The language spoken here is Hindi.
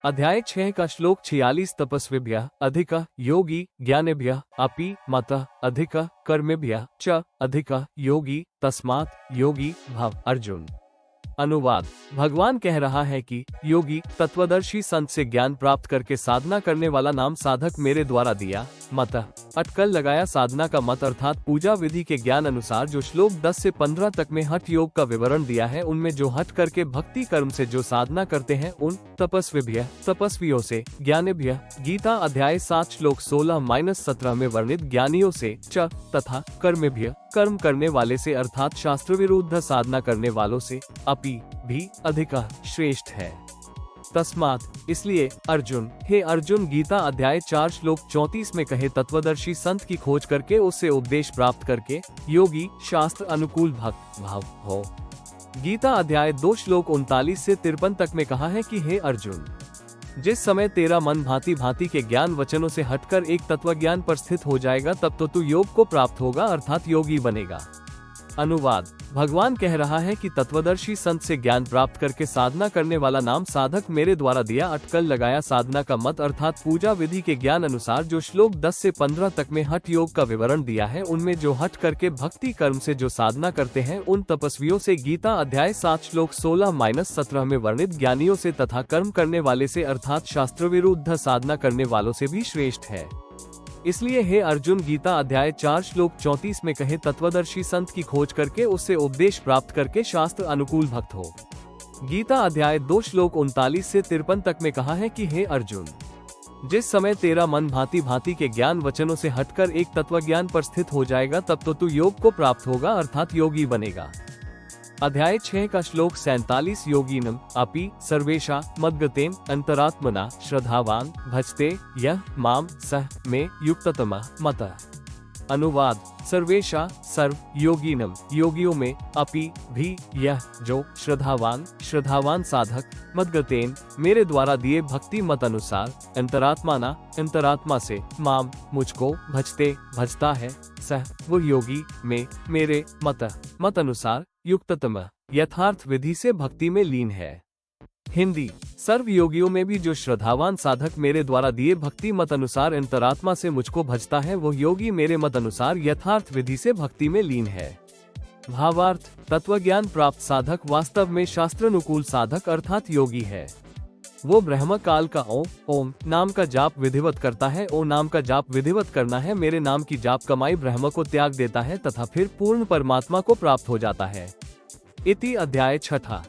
अध्याय 6 का श्लोक 46 तपस्विभ्यः अधिकः योगी ज्ञानेभ्यः अपि मतः अधिकः कर्मेभ्यः च अधिकः योगी तस्मात् योगी भव। अर्जुन। अनुवाद। भगवान कह रहा है कि योगी तत्वदर्शी संत से ज्ञान प्राप्त करके साधना करने वाला नाम साधक मेरे द्वारा दिया। मतः अटकल लगाया साधना का मत अर्थात पूजा विधि के ज्ञान अनुसार जो श्लोक 10 से 15 तक में हठ योग का विवरण दिया है, उनमें जो हट करके भक्ति कर्म से जो साधना करते हैं उन तपस्विभ्यः तपस्वियों से, ज्ञानेभ्यः गीता अध्याय 7 श्लोक 16-17 में वर्णित ज्ञानियों से, च तथा कर्मेभ्यः कर्म करने वाले से अर्थात शास्त्र विरुद्ध साधना करने वालों से, अपि भी अधिकः श्रेष्ठ है। तस्मात् इसलिए अर्जुन, हे अर्जुन, गीता अध्याय 4 श्लोक 34 में कहे तत्वदर्शी संत की खोज करके उससे उपदेश प्राप्त करके योगी शास्त्र अनुकूल भक्त भाव हो। गीता अध्याय 2 श्लोक 39 से 53 तक में कहा है कि हे अर्जुन, जिस समय तेरा मन भांति भांति के ज्ञान वचनों से हटकर एक तत्व ज्ञान पर स्थित हो जाएगा, तब तो तू योग को प्राप्त होगा अर्थात योगी बनेगा। अनुवाद। भगवान कह रहा है कि तत्वदर्शी संत से ज्ञान प्राप्त करके साधना करने वाला नाम साधक मेरे द्वारा दिया। अटकल लगाया साधना का मत अर्थात पूजा विधि के ज्ञान अनुसार जो श्लोक 10 से 15 तक में हठ योग का विवरण दिया है, उनमें जो हट करके भक्ति कर्म से जो साधना करते हैं उन तपस्वियों से, गीता अध्याय 7 श्लोक 16-17 में वर्णित ज्ञानियों से तथा कर्म करने वाले से अर्थात शास्त्र विरुद्ध साधना करने वालों से भी श्रेष्ठ है। इसलिए हे अर्जुन, गीता अध्याय 4 श्लोक 34 में कहे तत्वदर्शी संत की खोज करके उससे उपदेश प्राप्त करके शास्त्र अनुकूल भक्त हो। गीता अध्याय 2 श्लोक 39 से 53 तक में कहा है कि हे अर्जुन, जिस समय तेरा मन भांति भांति के ज्ञान वचनों से हटकर एक तत्व ज्ञान पर स्थित हो जाएगा, तब तो तू योग को प्राप्त होगा अर्थात योगी बनेगा। अध्याय 6 का श्लोक 47 योगिनम अपि सर्वेषा मद्गतेन अंतरात्मना श्रद्धावान भजते यह माम सह में युक्ततमः मतः। अनुवाद। सर्वेषा सर्व योगिनम योगियों में, अपि भी यह जो श्रद्धावान साधक, मद्गतेन मेरे द्वारा दिए भक्ति मत अनुसार, अंतरात्माना अंतरात्मा से, माम मुझको, भजते भजता है, सह वो योगी में मेरे मत अनुसार, युक्ततम यथार्थ विधि से भक्ति में लीन है। हिंदी। सर्व योगियों में भी जो श्रद्धावान साधक मेरे द्वारा दिए भक्ति मत अनुसार अंतरात्मा से मुझको भजता है, वो योगी मेरे मत अनुसार यथार्थ विधि से भक्ति में लीन है। भावार्थ। तत्वज्ञान प्राप्त साधक वास्तव में शास्त्रानुकूल साधक अर्थात योगी है। वो ब्रह्म काल का ओम नाम का जाप विधिवत करता है। ओ नाम का जाप विधिवत करना है, मेरे नाम की जाप कमाई ब्रह्म को त्याग देता है तथा फिर पूर्ण परमात्मा को प्राप्त हो जाता है। इति अध्याय 6।